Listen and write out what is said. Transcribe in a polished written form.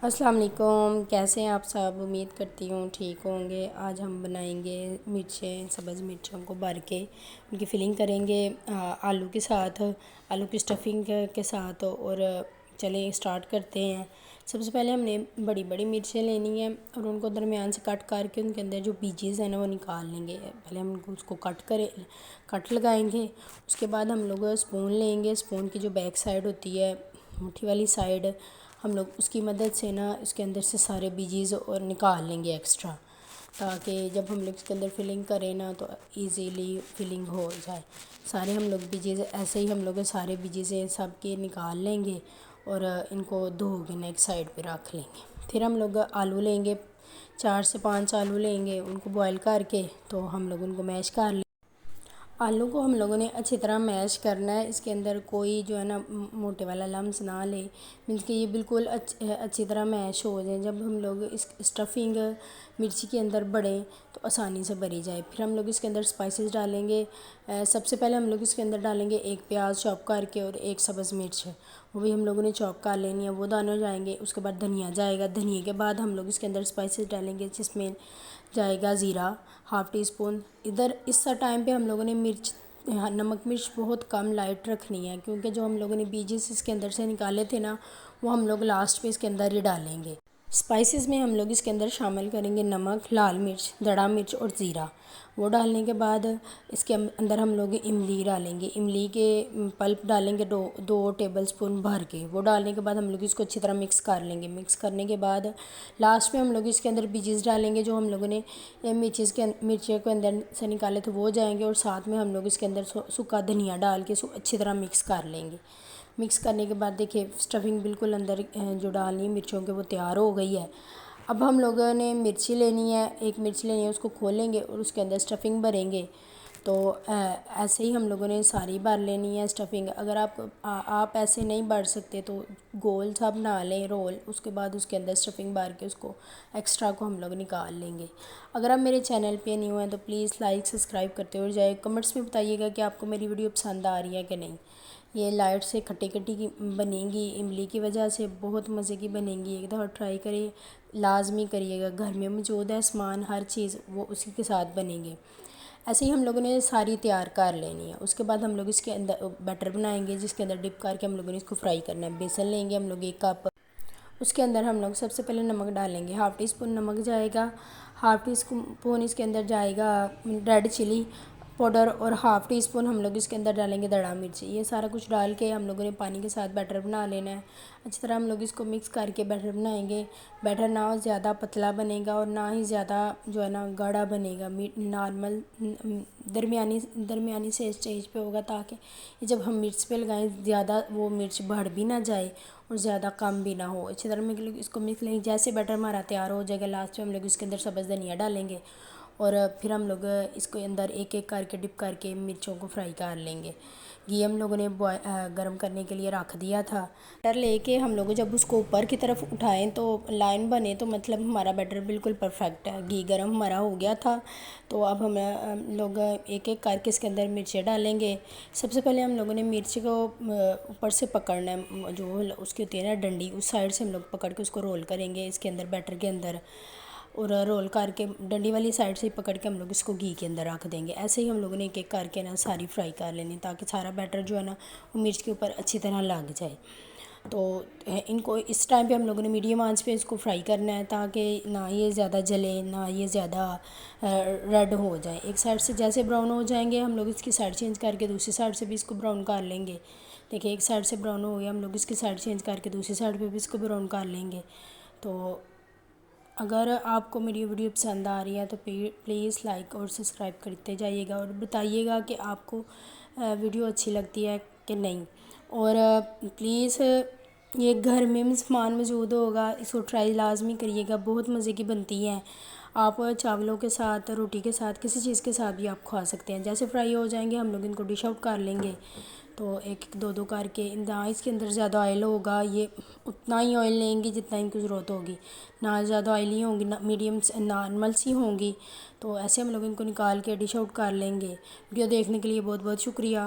السلام علیکم، کیسے ہیں آپ سب؟ امید کرتی ہوں ٹھیک ہوں گے۔ آج ہم بنائیں گے مرچیں، سبز مرچوں کو بھر کے ان کی فلنگ کریں گے آلو کے ساتھ، آلو کی اسٹفنگ کے ساتھ۔ اور چلیں اسٹارٹ کرتے ہیں۔ سب سے پہلے ہم نے بڑی بڑی مرچیں لینی ہیں اور ان کو درمیان سے کٹ کر کے ان کے اندر جو بیجز ہیں نا وہ نکال لیں گے۔ پہلے ہم اس کو کٹ لگائیں گے۔ اس کے بعد ہم لوگ اسپون لیں گے۔ اسپون کی جو بیک سائڈ ہوتی ہے، مٹھی والی سائڈ، ہم لوگ اس کی مدد سے نا اس کے اندر سے سارے بیجز اور نکال لیں گے ایکسٹرا، تاکہ جب ہم لوگ اس کے اندر فلنگ کریں نا تو ایزیلی فلنگ ہو جائے۔ سارے ہم لوگ بیجز ایسے ہی ہم لوگ سارے بیجز سب کے نکال لیں گے اور ان کو دھو کے ایک سائڈ پہ رکھ لیں گے۔ پھر ہم لوگ آلو لیں گے، 4 سے 5 آلو لیں گے، ان کو بوائل کر کے تو ہم لوگ ان کو میش کر لیں۔ آلو کو ہم لوگوں نے اچھی طرح میش کرنا ہے۔ اس کے اندر کوئی جو ہے نا موٹے والا لمس نہ لے، مینس کہ یہ بالکل اچھی طرح میش ہو جائیں۔ جب ہم لوگ اس اسٹفنگ مرچی کے اندر بڑھیں تو آسانی سے بھری جائے۔ پھر ہم لوگ اس کے اندر اسپائسز ڈالیں گے۔ سب سے پہلے ہم لوگ اس کے اندر ڈالیں گے 1 پیاز چاپ کر کے اور 1 سبز مرچ، وہ بھی ہم لوگوں نے چاپ کر لینی ہے، وہ دانے جائیں گے۔ اس کے بعد دھنیا جائے گا۔ دھنیا کے بعد ہم لوگ اس کے اندر اسپائسز ڈالیں گے، جس میں جائے گا زیرہ ½ ٹی اسپون۔ ادھر اس ٹائم پہ ہم لوگوں نے نمک مرچ بہت کم لائٹ رکھنی ہے، کیونکہ جو ہم لوگوں نے بیجز اس کے اندر سے نکالے تھے نا وہ ہم لوگ لاسٹ پہ اس کے اندر ہی ڈالیں گے۔ اسپائسز میں ہم لوگ اس کے اندر شامل کریں گے نمک، لال مرچ، دڑا مرچ اور زیرہ۔ وہ ڈالنے کے بعد اس کے اندر ہم لوگ املی ڈالیں گے۔ املی کے پلپ ڈالیں گے 2 ٹیبل اسپون بھر کے۔ وہ ڈالنے کے بعد ہم لوگ اس کو اچھی طرح مکس کر لیں گے۔ مکس کرنے کے بعد لاسٹ میں ہم لوگ اس کے اندر بیجز ڈالیں گے، جو ہم لوگوں نے مرچی کے اندر سے نکالے تھے وہ جائیں گے، اور ساتھ میں ہم لوگ اس کے اندر سوکھا دھنیا ڈال کے اچھی طرح مکس کر لیں گے۔ مکس کرنے کے بعد دیکھیں اسٹفنگ بالکل اندر جو ڈالنی ہے مرچوں کے وہ تیار ہو گئی ہے۔ اب ہم لوگوں نے مرچی لینی ہے، 1 مرچ لینی ہے، اس کو کھولیں گے اور اس کے اندر اسٹفنگ بھریں گے۔ تو ایسے ہی ہم لوگوں نے ساری بھر لینی ہے اسٹفنگ۔ اگر آپ ایسے نہیں بھر سکتے تو گول سا بنا لیں رول، اس کے بعد اس کے اندر اسٹفنگ بھر کے اس کو ایکسٹرا کو ہم لوگ نکال لیں گے۔ اگر آپ میرے چینل پہ نیو ہیں تو پلیز لائک سبسکرائب کرتے ہوئے جائے۔ کمنٹس میں بتائیے گا کہ آپ کو میری ویڈیو پسند آ رہی ہے کہ نہیں۔ یہ لائٹ سے کھٹی کی بنے گی، املی کی وجہ سے بہت مزے کی بنے گی۔ ایک دفعہ ٹرائی کریں، لازمی کریے گا۔ گھر میں موجود ہے سامان، ہر چیز وہ اسی کے ساتھ بنے گی۔ ایسے ہی ہم لوگوں نے ساری تیار کر لینی ہے۔ اس کے بعد ہم لوگ اس کے اندر بیٹر بنائیں گے، جس کے اندر ڈپ کر کے ہم لوگوں نے اس کو فرائی کرنا ہے۔ بیسن لیں گے ہم لوگ 1 کپ، اس کے اندر ہم لوگ سب سے پہلے نمک ڈالیں گے، ½ ٹی اسپون نمک جائے گا۔ ½ ٹی اسپون اس کے اندر جائے گا ریڈ چلی پاؤڈر، اور ½ ٹی اسپون ہم لوگ اس کے اندر ڈالیں گے دڑا مرچ۔ یہ سارا کچھ ڈال کے ہم لوگوں نے پانی کے ساتھ بیٹر بنا لینا ہے۔ اچھی طرح ہم لوگ اس کو مکس کر کے بیٹر بنائیں گے۔ بیٹر نہ زیادہ پتلا بنے گا اور نہ ہی زیادہ جو ہے نا گاڑھا بنے گا، نارمل درمیانی سے اسٹیج پہ ہوگا، تاکہ جب ہم مرچ پہ لگائیں زیادہ وہ مرچ بڑھ بھی نہ جائے اور زیادہ کم بھی نہ ہو۔ اچھی طرح اس کو مکس لیں گے۔ جیسے بیٹر ہمارا تیار ہو جائے گا، لاسٹ میں ہم لوگ اس کے اندر سبز دھنیا ڈالیں گے، اور پھر ہم لوگ اس کے اندر ایک کر کے ڈپ کر کے مرچوں کو فرائی کر لیں گے۔ یہ ہم لوگوں نے گرم کرنے کے لیے رکھ دیا تھا۔ بیٹر لے کے ہم لوگ جب اس کو اوپر کی طرف اٹھائیں تو لائن بنے، تو مطلب ہمارا بیٹر بالکل پرفیکٹ ہے۔ گھی گرم ہمارا ہو گیا تھا، تو اب ہم لوگ ایک کر کے اس کے اندر مرچیں ڈالیں گے۔ سب سے پہلے ہم لوگوں نے مرچ کو اوپر سے پکڑنا ہے، جو اس کی ہوتی ہے نا ڈنڈی، اس سائڈ سے ہم لوگ پکڑ کے اس کو رول کریں گے اس کے اندر بیٹر کے اندر، اور رول کر کے ڈنڈی والی سائڈ سے پکڑ کے ہم لوگ اس کو گھی کے اندر رکھ دیں گے۔ ایسے ہی ہم لوگوں نے ایک کر کے نا ساری فرائی کر لینی، تاکہ سارا بیٹر جو ہے نا وہ مرچ کے اوپر اچھی طرح لگ جائے۔ تو ان کو اس ٹائم پہ ہم لوگوں نے میڈیم آنچ پہ اس کو فرائی کرنا ہے، تاکہ نہ یہ زیادہ جلے نہ یہ زیادہ ریڈ ہو جائے۔ ایک سائڈ سے جیسے براؤن ہو جائیں گے، ہم لوگ اس کی سائڈ چینج کر کے دوسری سائڈ سے بھی اس کو براؤن کر لیں گے۔ دیکھیں ایک سائڈ سے براؤن ہو گیا، ہم لوگ اس کی سائڈ چینج کر کے دوسری سائڈ پہ بھی اس کو براؤن کر لیں گے۔ تو اگر آپ کو میری ویڈیو پسند آ رہی ہے تو پلیز لائک اور سبسکرائب کرتے جائیے گا، اور بتائیے گا کہ آپ کو ویڈیو اچھی لگتی ہے کہ نہیں۔ اور پلیز یہ گھر میں سامان موجود ہوگا، اس کو ٹرائی لازمی کریے گا، بہت مزے کی بنتی ہے۔ آپ چاولوں کے ساتھ، روٹی کے ساتھ، کسی چیز کے ساتھ بھی آپ کھا سکتے ہیں۔ جیسے فرائی ہو جائیں گے ہم لوگ ان کو ڈش آؤٹ کر لیں گے۔ تو 1-2 کر کے، نہ اس کے اندر زیادہ آئل ہوگا، یہ اتنا ہی آئل لیں گے جتنا ان کی ضرورت ہوگی، نہ زیادہ آئلی ہوں گی، نہ میڈیم نارمل سی ہوں گی۔ تو ایسے ہم لوگ ان کو نکال کے ڈش آؤٹ کر لیں گے۔ ویڈیو دیکھنے کے لیے بہت بہت شکریہ۔